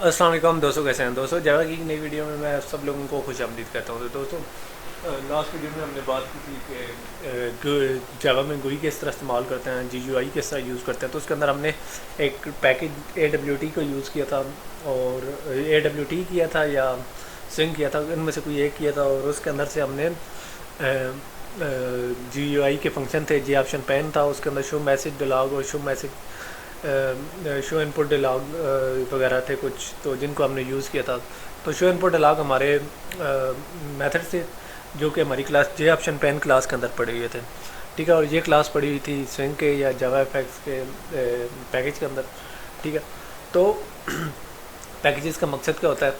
السلام علیکم دوستوں، کیسے ہیں دوستوں؟ جاوا کی نئی ویڈیو میں سب لوگوں کو خوش آمدید کہتا ہوں۔ تو دوستوں، لاسٹ ویڈیو میں ہم نے بات کی تھی کہ جاوا میں گوئی کس طرح استعمال کرتے ہیں، جی یو آئی کس طرح یوز کرتے ہیں۔ تو اس کے اندر ہم نے ایک پیکج اے ڈبلیو ٹی کو یوز کیا تھا، اور اے ڈبلیو ٹی کیا تھا یا سنگ کیا تھا، ان میں سے کوئی ایک کیا تھا، اور اس کے اندر سے ہم نے جی یو آئی کے فنکشن تھے، جی آپشن پین تھا، اس کے اندر شو میسج ڈلاگ اور شو میسج شو ان پٹ ڈلاگ وغیرہ تھے کچھ، تو جن کو ہم نے یوز کیا تھا۔ تو شو ان پٹ ڈلاگ ہمارے میتھڈ سے جو کہ ہماری کلاس جے آپشن پین کلاس کے اندر پڑے ہوئے تھے، ٹھیک ہے، اور یہ کلاس پڑی ہوئی تھی سوئنگ کے یا جاوا ایف ایکس کے پیکج کے اندر، ٹھیک ہے۔ تو پیکیجز کا مقصد کیا ہوتا ہے،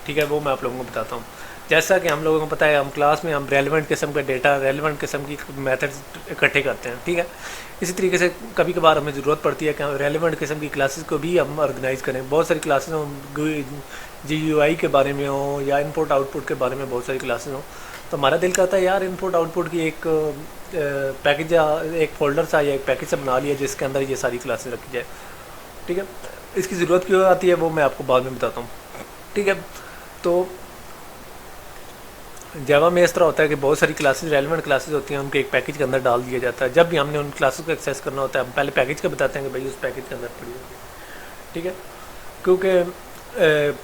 ٹھیک ہے، وہ میں آپ لوگوں کو بتاتا ہوں۔ جیسا کہ ہم لوگوں کو پتہ ہے، ہم کلاس میں ہم ریلیونٹ قسم کا ڈیٹا، ریلیونٹ قسم کی میتھڈز اکٹھے کرتے ہیں، ٹھیک ہے۔ اسی طریقے سے کبھی کبھار ہمیں ضرورت پڑتی ہے کہ ہم ریلیونٹ قسم کی کلاسز کو بھی ہم آرگنائز کریں۔ بہت ساری کلاسز ہوں، جی یو آئی کے بارے میں ہوں یا ان پٹ آؤٹ پٹ کے بارے میں بہت ساری کلاسز ہوں، تو ہمارا دل کرتا ہے یار ان پٹ آؤٹ پٹ کی ایک پیکج، ایک فولڈر سا یا ایک پیکج سے بنا لیا جس کے اندر یہ ساری کلاسز رکھی جائے، ٹھیک ہے۔ اس کی ضرورت کیوں آتی ہے وہ میں آپ کو بعد میں بتاتا ہوں، ٹھیک ہے۔ تو جاوا میں اس طرح ہوتا ہے کہ بہت ساری کلاسز، ریلیونٹ کلاسز ہوتی ہیں، ان کے ایک پیکج کے اندر ڈال دیا جاتا ہے۔ جب بھی ہم نے ان کلاسز کو ایکسیس کرنا ہوتا ہے، ہم پہلے پیکج کا بتاتے ہیں کہ بھائی اس پیکج کے اندر پڑی ہوگی، ٹھیک ہے، کیونکہ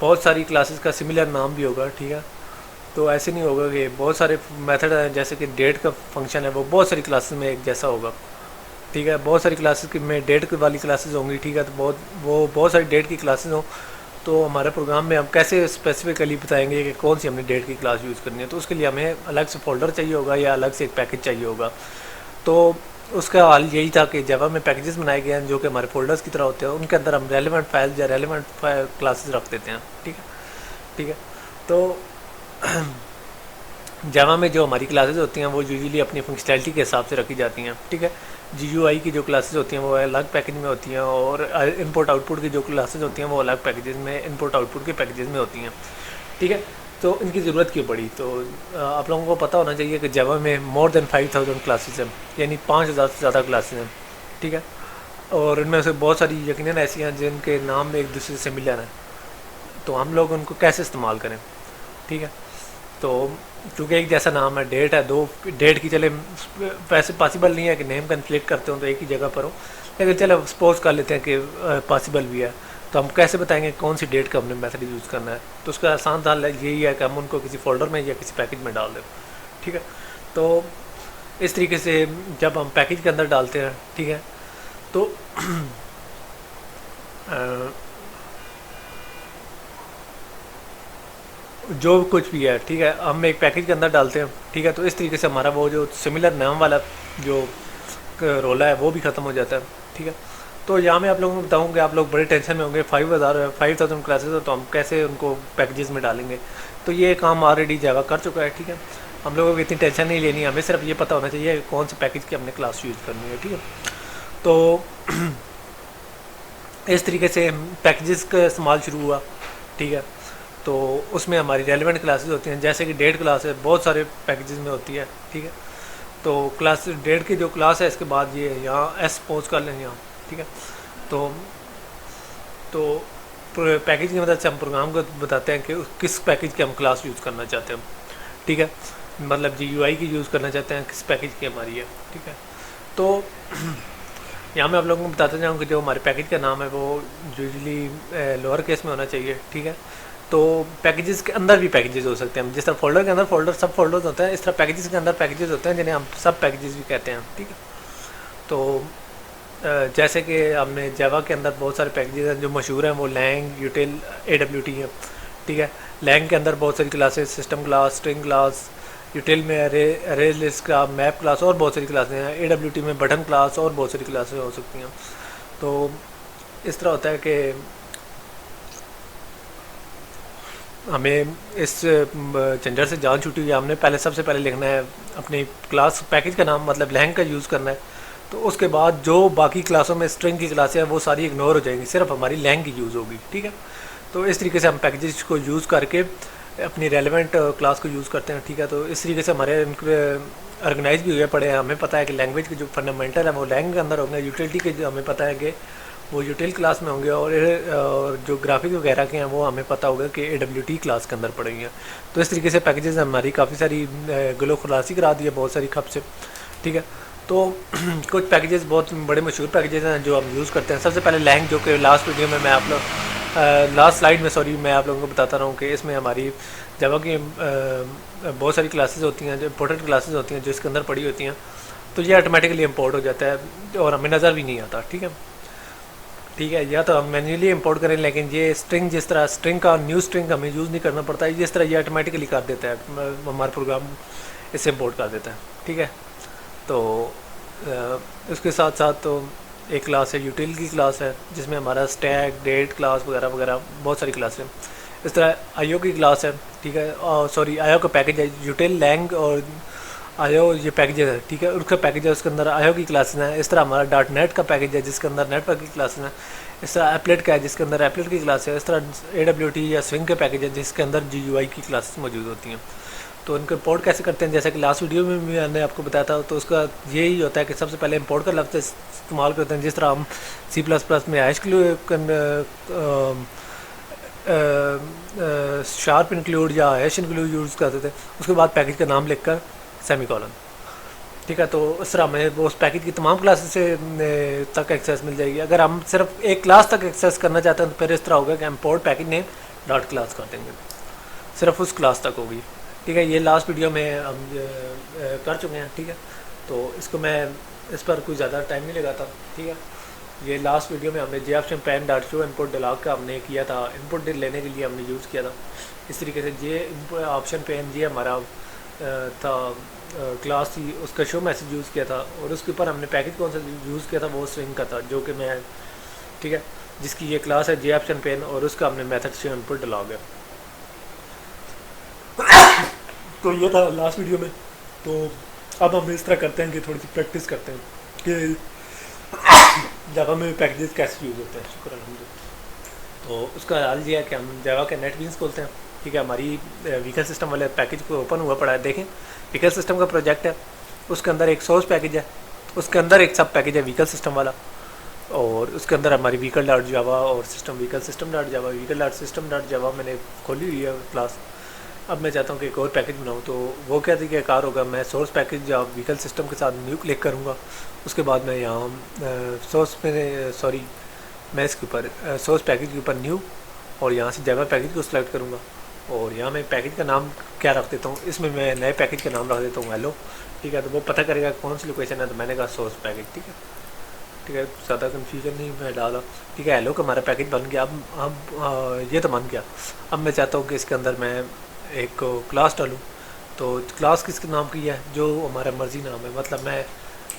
بہت ساری کلاسز کا سملر نام بھی ہوگا، ٹھیک ہے۔ تو ایسے نہیں ہوگا کہ بہت سارے میتھڈ ہیں، جیسے کہ ڈیٹ کا فنکشن ہے، وہ بہت ساری کلاسز میں ایک جیسا ہوگا، ٹھیک ہے۔ بہت ساری کلاسز میں ڈیٹ والی کلاسز ہوں گی، ٹھیک ہے، تو بہت ساری ڈیٹ کی کلاسز ہوں، تو ہمارے پروگرام میں ہم کیسے اسپیسیفکلی بتائیں گے کہ کون سی ہم نے ڈیٹ کی کلاس یوز کرنی ہے؟ تو اس کے لیے ہمیں الگ سے فولڈر چاہیے ہوگا یا الگ سے ایک پیکج چاہیے ہوگا۔ تو اس کا حل یہی تھا کہ جاوا میں پیکجز بنائے گئے ہیں جو کہ ہمارے فولڈرز کی طرح ہوتے ہیں، ان کے اندر ہم ریلیونٹ فائلز یا ریلیونٹ کلاسز رکھ دیتے ہیں، ٹھیک ہے، ٹھیک ہے۔ تو جاوا میں جو ہماری کلاسز ہوتی ہیں وہ یوزلی اپنی فنکشنلٹی کے حساب سے رکھی جاتی ہیں، ٹھیک ہے۔ جی یو آئی کی جو کلاسز ہوتی ہیں وہ الگ پیکج میں ہوتی ہیں، اور ان پٹ آؤٹ پٹ کی جو کلاسز ہوتی ہیں وہ الگ پیکجز میں، ان پٹ آؤٹ پٹ کے پیکجز میں ہوتی ہیں، ٹھیک ہے۔ تو ان کی ضرورت کیوں پڑی؟ تو آپ لوگوں کو پتہ ہونا چاہیے کہ جاوا میں مور دین 5000 کلاسز ہیں، یعنی 5000 سے زیادہ کلاسز ہیں، ٹھیک ہے، اور ان میں سے بہت ساری یقیناً ایسی ہیں جن کے نام ایک دوسرے سے ملر ہیں۔ تو ہم لوگ ان کو کیسے استعمال کریں، ٹھیک ہے۔ تو چونکہ ایک جیسا نام ہے، ڈیٹ ہے، دو ڈیٹ کی چلے ویسے پاسبل نہیں ہے کہ نیم کنفلکٹ کرتے ہوں تو ایک ہی جگہ پر ہوں، لیکن چلو سپوز کر لیتے ہیں کہ پاسبل بھی ہے، تو ہم کیسے بتائیں گے کون سی ڈیٹ کا ہم نے میتھڈ یوز کرنا ہے؟ تو اس کا آسان حل یہی ہے کہ ہم ان کو کسی فولڈر میں یا کسی پیکج میں ڈال دیں، ٹھیک ہے۔ تو اس طریقے سے جب ہم پیکج کے اندر ڈالتے ہیں، ٹھیک ہے، تو جو کچھ بھی ہے، ٹھیک ہے، ہم ایک پیکج کے اندر ڈالتے ہیں، ٹھیک ہے۔ تو اس طریقے سے ہمارا وہ جو سملر نام والا جو رولا ہے وہ بھی ختم ہو جاتا ہے، ٹھیک ہے۔ تو یہاں میں آپ لوگوں کو بتاؤں کہ آپ لوگ بڑے ٹینشن میں ہوں گے، 5000 کلاسز ہو تو ہم کیسے ان کو پیکجز میں ڈالیں گے؟ تو یہ کام آلریڈی جاوا کر چکا ہے، ٹھیک ہے۔ ہم لوگوں کو اتنی ٹینشن نہیں لینی ہے، ہمیں صرف یہ پتہ ہونا چاہیے کہ کون سے پیکج کی ہم نے کلاس یوز کرنی ہے، ٹھیک ہے۔ تو اس طریقے سے پیکجز کا استعمال شروع ہوا، ٹھیک ہے۔ تو اس میں ہماری ریلیونٹ کلاسز ہوتی ہیں، جیسے کہ ڈیٹ کلاس ہے، بہت سارے پیکجز میں ہوتی ہے، ٹھیک ہے۔ تو کلاس ڈیٹ کی جو کلاس ہے، اس کے بعد یہ یہاں ایس پوز کر لیں یہاں، ٹھیک ہے۔ تو پیکج کی مدد سے ہم پروگرام کو بتاتے ہیں کہ کس پیکج کی ہم کلاس یوز کرنا چاہتے ہیں، ٹھیک ہے، مطلب جی یو آئی کی یوز کرنا چاہتے ہیں، کس پیکج کی ہماری ہے، ٹھیک ہے۔ تو یہاں میں آپ لوگوں کو بتاتا جاؤں کہ جو ہمارے پیکج کا نام ہے وہ یوزلی لوور کیس میں ہونا چاہیے، ٹھیک ہے۔ تو پیکیجز کے اندر بھی پیکیجز ہو سکتے ہیں، جس طرح فولڈر کے اندر فولڈر سب فولڈرز ہوتے ہیں، اس طرح پیکیجز کے اندر پیکیجز ہوتے ہیں جنہیں ہم سب پیکیجز بھی کہتے ہیں، ٹھیک ہے۔ تو جیسے کہ ہم نے جاوا کے اندر بہت سارے پیکیجز ہیں جو مشہور ہیں، وہ لینگ، یوٹیل، اے ڈبلیو ٹی ہیں، ٹھیک ہے۔ لینگ کے اندر بہت ساری classes, system class, string class, util میں ارے لسٹ کا میپ کلاس، اور بہت ساری کلاسیں ہیں، اے ڈبلیو ٹی میں بٹن کلاس، اور بہت ساری کلاسیں ہو سکتی ہیں۔ تو اس طرح ہوتا ہے کہ ہمیں اس جھنجھٹ سے جان چھوٹی ہوئی ہے، ہم نے سب سے پہلے لکھنا ہے اپنی کلاس پیکج کا نام، مطلب لینگ کا یوز کرنا ہے۔ تو اس کے بعد جو باقی کلاسوں میں اسٹرنگ کی کلاسیں ہیں وہ ساری اگنور ہو جائیں گی، صرف ہماری لینگ کی یوز ہوگی، ٹھیک ہے۔ تو اس طریقے سے ہم پیکجز کو یوز کر کے اپنی ریلیونٹ کلاس کو یوز کرتے ہیں، ٹھیک ہے۔ تو اس طریقے سے ہمارے آرگنائز بھی ہوئے پڑے ہیں، ہمیں پتہ ہے کہ لینگویج کے جو فنڈامنٹل ہے وہ لینگ کے اندر ہوں گے، یوٹیلٹی کے جو ہمیں پتہ ہے کہ وہ یوٹیل کلاس میں ہوں گے، اور جو گرافک وغیرہ کے ہیں وہ ہمیں پتہ ہوگا کہ اے ڈبلیو ٹی کلاس کے اندر پڑیں گے. تو اس طریقے سے پیکیجز ہماری کافی ساری گلو خلاصی کرا دی ہے بہت ساری کھپ سے. ٹھیک ہے، تو کچھ پیکیجز بہت بڑے مشہور پیکیجز ہیں جو ہم یوز کرتے ہیں. سب سے پہلے لینگ، جو کہ لاسٹ ویڈیو میں آپ لوگ لاسٹ سلائیڈ میں میں آپ لوگوں کو بتاتا رہا ہوں کہ اس میں ہماری جاوا کی بہت ساری کلاسز ہوتی ہیں، جو امپورٹنٹ کلاسز ہوتی ہیں جو اس کے اندر پڑھی ہوتی ہیں. تو یہ آٹومیٹکلی امپورٹ ہو جاتا ہے اور ہمیں نظر بھی نہیں آتا. ٹھیک ہے، یا تو ہم مینولی امپورٹ کریں، لیکن یہ اسٹرنگ، جس طرح اسٹرنگ کا نیو اسٹرنگ ہمیں یوز نہیں کرنا پڑتا ہے، جس طرح یہ آٹومیٹکلی کر دیتا ہے، ہمارا پروگرام اس سے امپورٹ کر دیتا ہے. ٹھیک ہے، تو اس کے ساتھ ساتھ تو ایک کلاس ہے یوٹیل کی کلاس ہے، جس میں ہمارا اسٹیک، ڈیٹ کلاس وغیرہ وغیرہ بہت ساری کلاسیں. اس طرح آئی او کی کلاس ہے. ٹھیک ہے، سوری آئی او کا پیکج ہے، یوٹیل، لینگ اور آئی او یہ پیکج ہے. ٹھیک ہے، اس کا پیکج ہے، اس کے اندر آئی او کی کلاسز ہیں. اس طرح ہمارا ڈاٹ نیٹ کا پیکج ہے جس کے اندر نیٹ ورک کی کلاسز ہیں. اس طرح ایپلیٹ کا ہے جس کے اندر ایپلیٹ کی کلاس ہے. اس طرح اے ڈبلیو ٹی یا سوئنگ کے پیکج ہے جس کے اندر جی یو آئی کی کلاسز موجود ہوتی ہیں. تو ان کو امپورٹ کیسے کرتے ہیں، جیسا کہ لاسٹ ویڈیو میں بھی میں نے آپ کو بتایا تھا. تو اس کا یہی ہوتا ہے کہ سب سے پہلے امپورٹ کا لفظ استعمال کرتے ہیں، جس طرح ہم سی پلس پلس میں شارپ انکلوڈ یا ہیش انکلوڈ یوز کرتے تھے. اس کے بعد پیکج کا نام لکھ کر سیمی کولن. ٹھیک ہے، تو اس طرح ہمیں وہ اس پیکج کی تمام کلاسز سے تک ایکسیس مل جائے گی. اگر ہم صرف ایک کلاس تک ایکسیس کرنا چاہتے ہیں تو پھر اس طرح ہوگا کہ import package name dot class کر دیں گے، صرف اس کلاس تک ہوگی. ٹھیک ہے، یہ لاسٹ ویڈیو میں ہم کر چکے ہیں. ٹھیک ہے، تو اس کو میں اس پر کوئی زیادہ ٹائم نہیں لگاتا. ٹھیک ہے، یہ لاسٹ ویڈیو میں ہم نے J option pane dot show input dialog کا ہم نے کیا تھا، انپٹ لینے کے لیے ہم نے یوز کیا تھا. اس طریقے سے جے آپشن پین یہ ہمارا تھا کلاس تھی، اس کا شو میسج یوز کیا تھا، اور اس کے اوپر ہم نے پیکج کون سا یوز کیا تھا، وہ سوئنگ کا تھا، جو کہ میں ٹھیک ہے جس کی یہ کلاس ہے جے آپشن پین، اور اس کا ہم نے میتھڈ شو انپٹ ڈلاگ ہے. تو یہ تھا لاسٹ ویڈیو میں. تو اب ہم اس طرح کرتے ہیں کہ تھوڑی سی پریکٹس کرتے ہیں کہ جاوا میں پیکیجز کیسے یوز ہوتے ہیں. شکر الحمد. تو اس کا حال یہ ہے کہ ہم جاوا کے نیٹ بینس کھولتے ہیں. ٹھیک ہے، ہماری ویکل سسٹم والے پیکج کو اوپن ہوا پڑا ہے. دیکھیں، ویکل سسٹم کا پروجیکٹ ہے، اس کے اندر ایک سورس پیکج ہے، اس کے اندر ایک سب پیکج ہے ویکل سسٹم والا، اور اس کے اندر ہماری ویکل ڈاٹ جاوا اور سسٹم ویکل سسٹم ڈاٹ جاوا، ویکل ڈاٹ سسٹم ڈاٹ جاوا میں نے کھولی ہوئی ہے کلاس. اب میں چاہتا ہوں کہ ایک اور پیکج بناؤں، تو وہ کیا طریقہ کار ہوگا، میں سورس پیکج یا ویکل سسٹم کے ساتھ نیو کلک کروں گا. اس کے بعد میں یہاں سورس میں اس کے اوپر سورس پیکج کے اوپر نیو، اور یہاں سے جاوا پیکج کو سلیکٹ کروں گا، اور یہاں میں پیکج کا نام کیا رکھ دیتا ہوں، اس میں نئے پیکج کا نام رکھ دیتا ہوں ہیلو. ٹھیک ہے، تو وہ پتہ کرے گا کون سی لوکیشن ہے، تو میں نے کہا سورس پیکج. ٹھیک ہے، زیادہ کنفیوژن نہیں میں ڈالا. ٹھیک ہے، ہیلو کا ہمارا پیکج بن گیا. اب یہ تو بن گیا. اب میں چاہتا ہوں کہ اس کے اندر میں ایک کلاس ڈالوں. تو کلاس کس کے نام کی ہے، جو ہمارا مرضی نام ہے. مطلب میں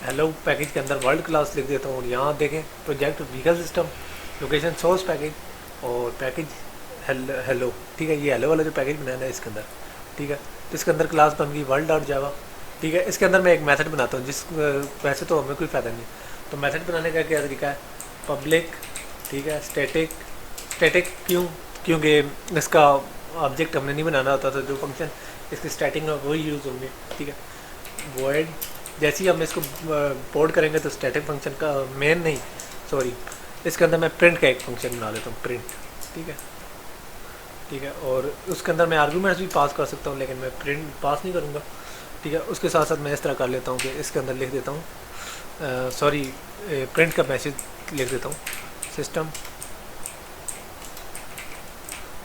ہیلو پیکج کے اندر ورلڈ کلاس لکھ دیتا ہوں، اور یہاں دیکھیں project vehicle system, location source package اور پیکج ہیلو. ٹھیک ہے، یہ ہیلو والا جو پیکج بنانا ہے اس کے اندر. ٹھیک ہے، تو اس کے اندر کلاس بن گئی ورلڈ ڈاٹ جاوا. ٹھیک ہے، اس کے اندر میں ایک میتھڈ بناتا ہوں، جس ویسے تو ہمیں کوئی فائدہ نہیں. تو میتھڈ بنانے کا کیا طریقہ ہے، پبلک. ٹھیک ہے، اسٹیٹک کیونکہ اس کا آبجیکٹ ہم نے نہیں بنانا ہوتا، تو جو فنکشن اس کی اسٹارٹنگ میں وہی یوز ہوں گے. ٹھیک ہے، وائڈ جیسے ہی ہم اس کو پورٹ کریں گے تو اسٹیٹک فنکشن کا مین نہیں، سوری، اس کے اندر میں پرنٹ کا ایک فنکشن بنا لیتا ہوں، پرنٹ. ٹھیک ہے، اور اس کے اندر میں آرگومنٹس بھی پاس کر سکتا ہوں، لیکن میں پرنٹ پاس نہیں کروں گا. ٹھیک ہے، اس کے ساتھ ساتھ میں اس طرح کر لیتا ہوں کہ اس کے اندر لکھ دیتا ہوں، سوری، پرنٹ کا میسج لکھ دیتا ہوں، system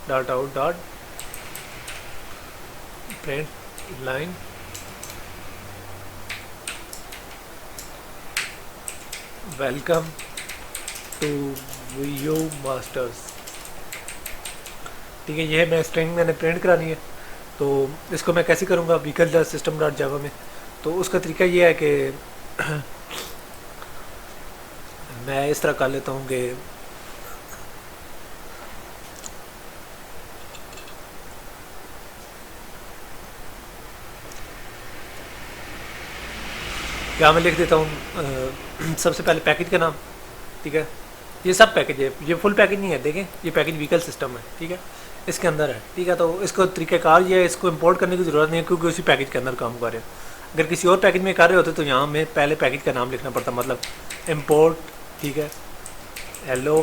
dot out dot print line welcome to view masters. ٹھیک ہے، یہ میں اسٹرنگ میں نے پرنٹ کرانی ہے. تو اس کو میں کیسے کروں گا ویکل ڈاٹ سسٹم ڈاٹ جاوا میں. تو اس کا طریقہ یہ ہے کہ میں اس طرح کر لیتا ہوں کہ یہاں میں لکھ دیتا ہوں سب سے پہلے پیکج کا نام. ٹھیک ہے، یہ سب پیکج ہے، یہ فل پیکج نہیں ہے. دیکھیں، یہ پیکج ویکل سسٹم ہے. ٹھیک ہے، اس کے اندر ہے. ٹھیک ہے، تو اس کو طریقہ کار یہ ہے، اس کو امپورٹ کرنے کی ضرورت نہیں ہے کیونکہ اسی پیکج کے اندر کام کر رہے ہیں. اگر کسی اور پیکج میں کر رہے ہوتے تو یہاں میں پہلے پیکج کا نام لکھنا پڑتا، مطلب امپورٹ. ٹھیک ہے، hello